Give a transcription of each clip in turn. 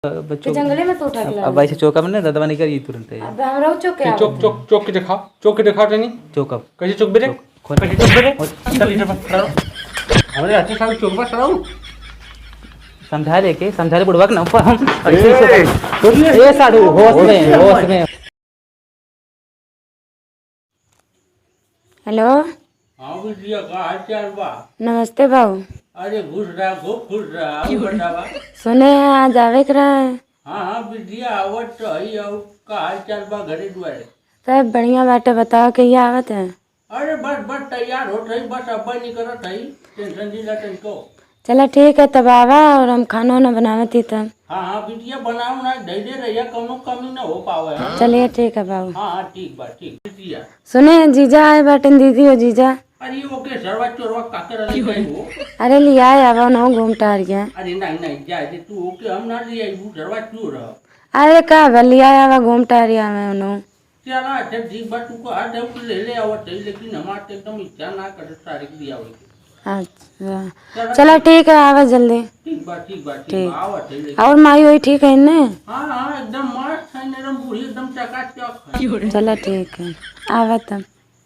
बच्चों जंगले में तो उठा के अब वैसे चौका में ना ददवा नहीं करी तुरंत है। अब हम रहो चौके चौक चौक चौक के दिखाओ, चौक के दिखाओ नहीं चौका कैसे चौक बेरे कैसे चौक बेरे चल इधर पर खड़ा हमारे अच्छे सारे चौक पर खड़ा हूं। समझा ले बुढ़वा ना हम ये साडू होश में। हेलो हां बिटिया का हाल चाल बा? नमस्ते बाबू। अरे खुश रहा खूब खुश रहा बतावा। सुने हैं आज आवे के रहा है। हाँ बिटिया आवत तो ही आओ का हाल चाल बा घरे द्वारे? सब बढ़िया बाटे, बताओ कहिया आवत है। अरे बस बस तैयार हो रही बस अब नहीं करत है टेंशन दी ना टेंको। चला ठीक है तब आवा और हम खाना वाना बनावत ही तब। हाँ बिटिया बनाओ ना दे दे रही कौनो कमी ना हो पावे। चलिए ठीक है बाबू। हाँ ठीक बा ठीक बिटिया। सुने जीजा आए बाटन दीदी हो जीजा। अरे ओके सरवा चोरवा काकर ले गई हो। अरे लिया आवा ना घूमता रहिया। अरे नहीं जा दे तू ओके हम ना ले आई वो सरवा चोर। अरे का लिया आवा घूमता रहिया मैं उन्हों। चला अच्छा ठीक बा तू को हर दे ले ले आवत है लेकिन हमारे एकदम इच्छा ना कर सारे दिया हो। अच्छा चला ठीक है आवा जल्दी। ठीक बा ठीक आवत है। और माई वही ठीक है ने? हाँ एकदम मस्त है नरम पूरी एकदम चकाचक। चला ठीक है आवा तब।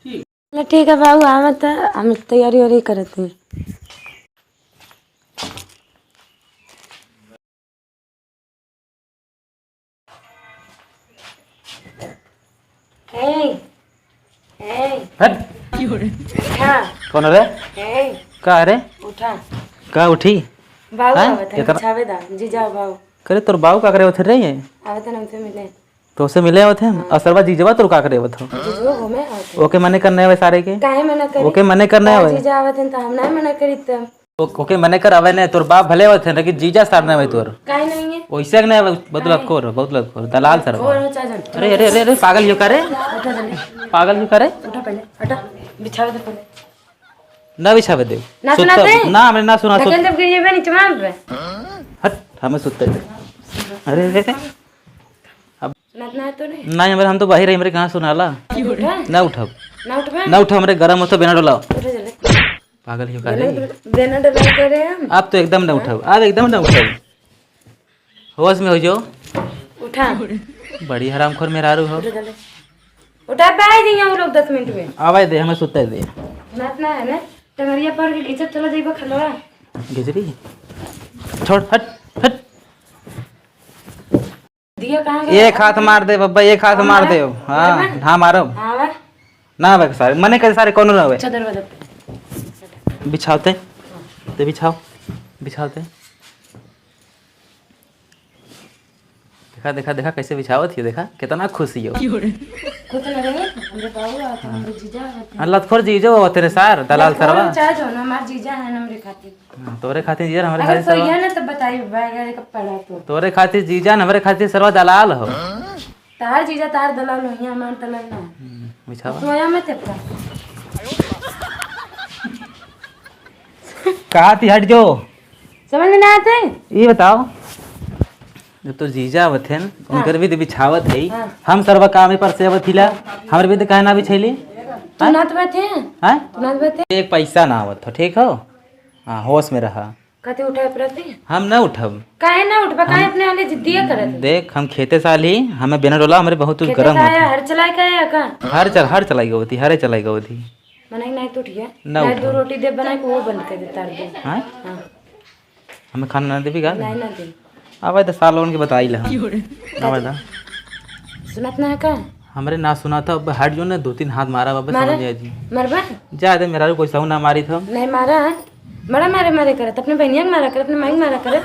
ठीक चला ठीक है बाबू आवा तब हम तैयारी वारी करते हैं। उठा कौन रे का रे उठा का उठी बाबू हैं? आवत है इतना- छावे दा जी जाओ बाबू करे तोर बाऊ का करे होथे रे ये आवत है हमसे मिले तो से मिले होथे असरवा जीजवा तोर का करे होथे जीजो घूमे आवत ओके मने करने आवे सारे के काहे मना करी ओके मने करने आवे जीजा आवत है तो हम ना मना करी तब ओके मने कर आवे ने तोर बाप भले होथे लेकिन जीजा सारने आवे तोर काहे नहीं है ओइसे के नहीं आवे बहुत लत खोर दलाल सर और चाचा अरे पागल यो करे उठा जल्दी पागल यो करे उठा पहले हटा बिछावे दे पहले ना बिछावे दे ना सुनाते ना हमें ना सुना लेकिन जब गिर जावे नीचे मार पे हट हमें सुते दे अरे सुनात ना तो नहीं नहीं हमारे हम तो बाहर ही हमारे कहाँ सुनाला उठा ना उठाओ ना उठ पे ना उठाओ हमारे गरम हो तो बिना डोलाओ उठा जल्दी पागल क्यों कर रही देना डरा करे हम आप तो एकदम ना उठाओ आप एकदम ना उठाओ होश में हो जाओ उठा बड़ी हरामखोर मेहरारू हो उठा जल्दी उठा बैठ जाइए हम लोग 10 मिनट में आवाज दे हमें सुते दे सुनात ना है ना टंगरिया पर के घिचत चला जाइबा खलवा गिजरी छोड़ हट हट दिया कहां गया एक हाथ मार दे बब्बा एक हाथ मार दे हाँ हाँ मारो हां वा ना आवे सारे मने करे सारे कौन रहे चादर बदल बिछाते ते बिछाते देखा कैसे बिछावत है देखा कितना खुशी हो कुछ ना रहे हमरे बाबू आते हमरे जीजा आते अल्लाह खोर जीजो हो तेरे सार दलाल सरवा चाहे जो ना हमार जीजा है हमरे खातिर तोरे खातिर जीजा हमारे अगर खातिर सरवा सोइया ना तब बताइए बैग का पड़ा तो तोरे खातिर जीजा हमारे खातिर सरवा दलाल हो तार जीजा तार दलाल होइया हमार दलाल ना बिछावा सोया मत अपना कहा थी हट जो समझ में ना आते ये बताओ जब तो जीजा आवत है उनकर भी बिछावत है हाँ। हम सरवा काम पर सेवत हिला हमरे भी काहे ना बिछैली तू नात बैठे हैं हैं तू नात बैठे एक पैसा ना आवत हो ठीक हो हाँ होश में रहा कते उठाए प्रति हम ना उठब काहे ना उठबा काहे अपने वाले जिद्दिया करत देख हम खेते साल ही हमें बिना डोला हमारे बहुत खेते गर्म का आया हर चलाए का आया का होता हर चलाई गई थी हरे चलाई गई थी बनाई नहीं तो ठीक है ना नहीं उठा। दो रोटी दे बनाई को वो बंद कर दे तार दे हाँ हां हमें खाना ना देवी का नहीं ना दे अब तो साल उनके बताई ला अब सुनत ना है का हमारे ना सुना था अब हट जो ना 2-3 हाथ मारा बाबा समझ जाए जी मरबा जा दे मेरा कोई सऊ ना मारी था नहीं मारा बड़ा मारे करत अपने बहनिया के मारा करत अपने माई के मारा करत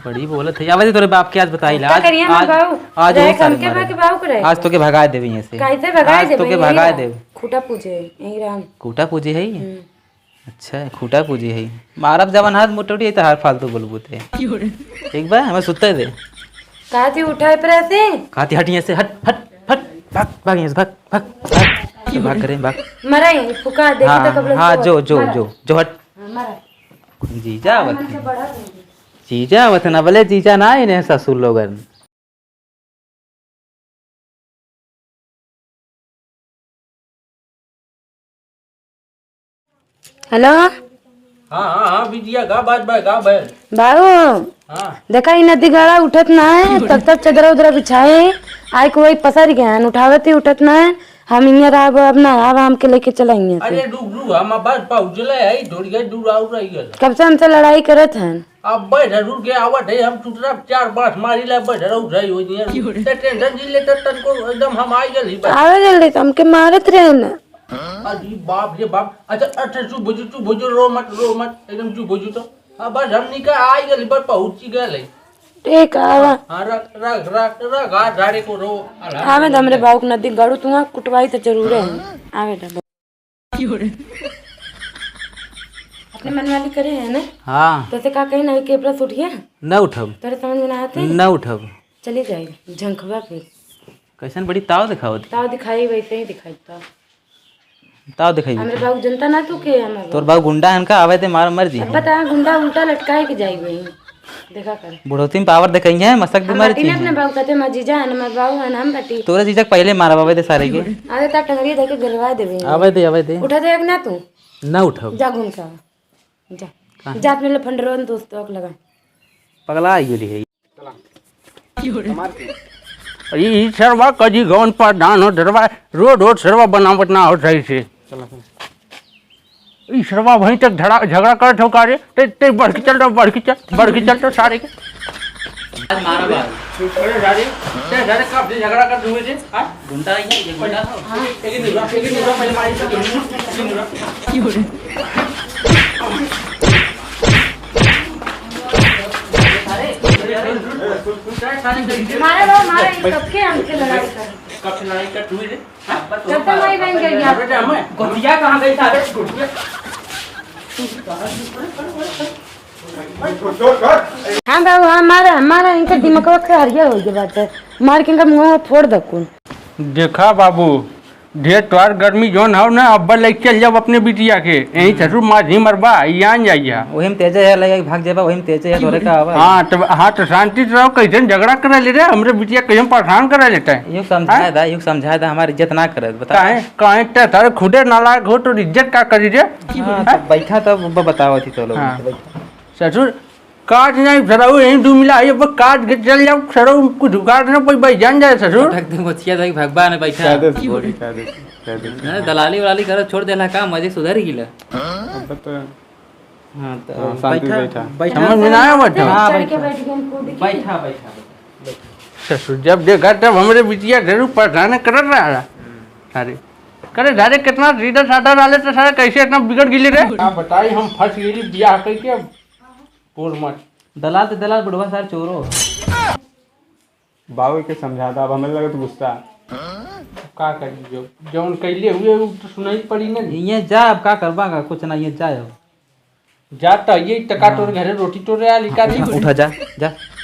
बड़ी बोलत है आवाज तोरे बाप के आज बताई ला क्या करिए हम बाबू आज रहे बहुत सारे कम के मारे। बाकी बाबू करे आज तो के भगा देवी यहाँ से कैसे भगाए दे आज तो के भगा दे खूटा पूछे यही राम कूटा पूजी है अच्छा खूटा पूजी है मारब जवन हाथ मुटोटी है तो हर फालतू बोलबूते ठीक बा हमें सुते दे कहा थी उठाए पर ऐसे खाती हट यहाँ से हट हट हट भाग भाग यहाँ से भाग भाग भाग भाग करे भाग मरा यही फुका देखी तो कब हाँ जो हट मरा जीजा आवत मन से बड़ा हो। जीजा आवत ना बोले जीजा ना इन्हें ससुर लोगन हेलो हाँ हाँ हाँ बिटिया गा बाज भाई गा बैल। बाबू हाँ देखा ही नदी गाड़ा उठत ना है तब तक चदरा उदरा बिछाए आय को वही पसर गए हैं उठावत ही उठत ना है हम यहाँ अब ना अब हमके लेके चलाएंगे अरे रुक हम बस पहुँचले है थोड़ी गई दूर आउट रही गल। कब से हमसे लड़ाई करत हैं अब बैठ रुक के आवत है हम टूटरा 4 बार मारी ला बैठ उठ रही हो नहीं ते टेंशन जी ले तन को एकदम हम आई गली बस। आवे जल्दी तो हमके मारत रहे ना। अरे बाप रे बाप। अच्छा अच्छा चुप बुझू रो मत एकदम चुप बुझू तो। अब बस हम निका आई गली पर पहुंच गए। ठीक आवा हाँ रख हाथ झाड़े को रो। आवे तो हमरे बाबू नदी गाड़ू तू कुटवाई तो जरूर है आवे तो अपने मन वाली करे है ना। हाँ तो का कहीं ना के प्लस उठ गया न उठब तेरे समझ में ना आते न उठब। चली जाए झंखवा पे कैसन बड़ी ताव दिखाओ ताव दिखाई वैसे ही दिखाई ताव दिखाई हमरे बाबू जनता ना तू के हमारे तोर बाबू गुंडा हनका आवे ते मार मर जी बता गुंडा उल्टा लटकाए के जाई गई देखा कर बुढ़ोती में पावर दिखाई है मसक भी मर बाटी ने अपने बाबू कहते मैं जीजा है ना मेरे बाबू है ना हम बाटी तोरे चीजक पहले मारा बाबे ते सारे के आगे ता टंगड़ी देके गलवा देवे आवे दे उठा दे ना तू न उठब। जा घूम के जा जा अपने लफंडरो दोस्तों को लगा पगला आई गेली है ई सरवा कजी गवन पर दान हो दरवा रोड सरवा बनावट ना हो सही से। ई सरवा वहीं तक झगड़ा करत हो का रे ते बढ़ के चल तो सारे के मारा बाल अरे सारे ते सारे कब से झगड़ा कर हुए थे। हां गुंडा है ये गुंडा था। हां एक दिन पहले मारी मारे कब के हमसे लड़ाई कर कब से लड़ाई कर हुए थे। जब तक वही बन गया बेटा मैं गोटिया कहां गई था रे गुटिया हाँ बाबू हमारा इनका दिमाग का हरिया हो गया बात है मार के इनका मुंह फोड़ दकुन। देखा बाबू ढेर तोर गर्मी जोन हो ना अब ले चल जाओ अपने बिटिया के यही ससुर माझी मरबा यान जाइया वही में तेज है लगे भाग जेबा वही में तेज है तोरे का आवा। हाँ तो शांति से रहो कैसे झगड़ा करा ले रहे हमरे बिटिया कैसे परेशान करा लेता है। युग समझाया था हमारी इज्जत ना करत बता काहे तारे खुदे नालायक हो तो इज्जत का करी रे। बैठा तब बताओ थी तो लोग ससुर काट नहीं सराऊ यही दू मिला ये बस काट के चल जाओ सराऊ कुछ काट ना कोई भाई जान जाए ससुर भगवान बैठा दलाली वाली कर छोड़ देला का मजे सुधर गिला। हाँ तो बैठा समझ में ना आया बैठा। हाँ बैठा बैठा ससुर जब देखा तब हमारे बिटिया जरूर परेशान कर रहा सारे करे सारे कितना सीधा साधा डाले तो सारे कैसे इतना बिगड़ गिले रे। बताई हम फंस गेली बियाह करके पूर मत दलाल बुढ़वा सार चोरो बाबू के समझाता अब हमें लगा तो गुस्सा का करी जो जौन कैले हुए उ तो सुनाई पड़ी ना। ये जा अब का करबागा कुछ ना ये जा अब जाता ये टका तोर घरे रोटी तोरे आ लिका दी उठा जा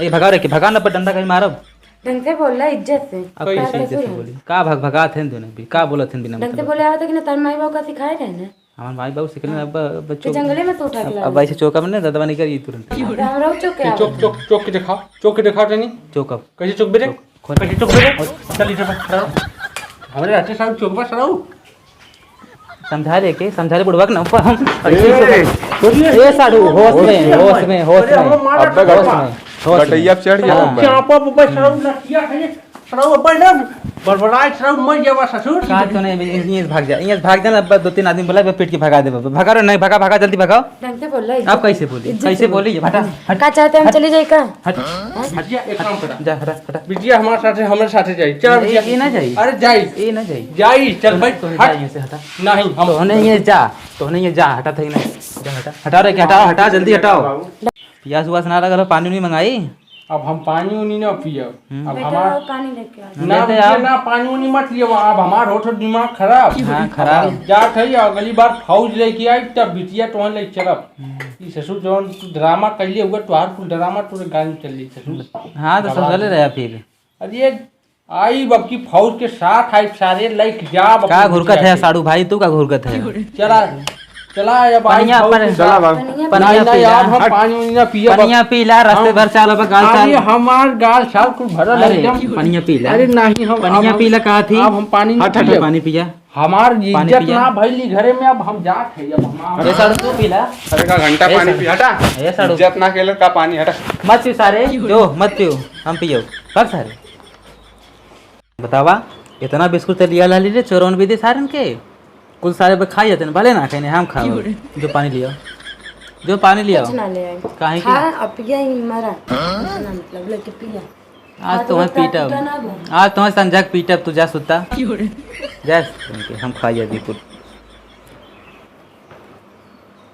ए भगा रे कि भगा न पर डंडा कहीं मारब ढंग से बोल रहा इज्जत से अब कैसे इज्जत से बोली का भगा थे दोनों भी का बोलत हैं बिना ढंग से बोले आवत कि ना तार माई बाबू का सिखाए रहे ना हमार माई बाबू सिखने अब तो बच्चों जंगले में तो उठा के अब ऐसे चौका में ददवा नहीं करी तुरंत हम रहो चुप के चौक के दिखाओ तनी चौकअप कैसे चौक बेरे कैसे चौक बेरे चल इधर पर हमारे रास्ते साहब चौक पर सराऊ समझा ले बुढ़वा के ना ऊपर हम ये साडू होश में अब तक कटैया चढ़ गया चापा पर सराऊ लटिया है सराऊ अपन ना बड़बड़ाई सराऊ मर जावा ससुर का तो नहीं ये भाग जा अब 2-3 आदमी बोला पेट के भगा दे भगा रे नहीं भगा जल्दी भगाओ। ढंग से बोल रहा आप कैसे बोली हटा का चाहते हम चली जाए का हट हटिया एक काम करा जा हटा बिटिया हमारे साथे जाई चल बिटिया ये ना जाई अरे जाई ये ना जाई जाई चल भाई तो जा यहां से हटा नहीं हम तो नहीं ये जा हटा थे ना जा हटा रे हटा जल्दी हटाओ। प्यास उवास ना लगा पानी नहीं मंगाई अब हम पानी उनी ना पियो अब हमार पानी लेके आ ना पानी उनी मत लियो अब हमार होठो दिमाग खराब हां खराब जात है अगली बार फौज लेके आई तब बिटिया तो ले चलब ई ससुर जोन ड्रामा कैले हुआ तो हर कुल ड्रामा तोरे गान चली ससुर। हां तो समझले रहा फिर अरे आई बब की फौज के साथ आई सारे लाइक जा का घुरकत है साडू भाई तू का घुरकत है चला अब पनिया पर चला बाबू पनिया पीला हम पानी ना पियो पनिया पीला रास्ते भर चाल अब गाल चाल अरे हमार गाल छाल कुल भरल है एकदम पनिया पीला अरे नहीं हम पनिया पीला कहा थी अब हम पानी नहीं पियो पानी पिया हमार पानी इज्जत पिया। ना भइली घरे में, अब हम जात है, अब हम ये साड़ू तू पीला अरे का घंटा पानी पी हटा ये साड़ू इज्जत ना केले का पानी हटा मत पियो सारे जो मत पियो हम पियो पर सारे बतावा इतना बिस्कुट लिया ला लीजिए चोरौन भी दे सारन के कुल सारे पे खाई जाते हैं भले ना खाए हम खाओ जो पानी लिया जो पानी लिया कुछ ना ले आई काहे की खा अब पिया ही मरा इतना मतलब लेके पिया आज तुम्हें पीटब आज तुम्हें संजक पीटब तू जा सुता जा हम खाई जा बिल्कुल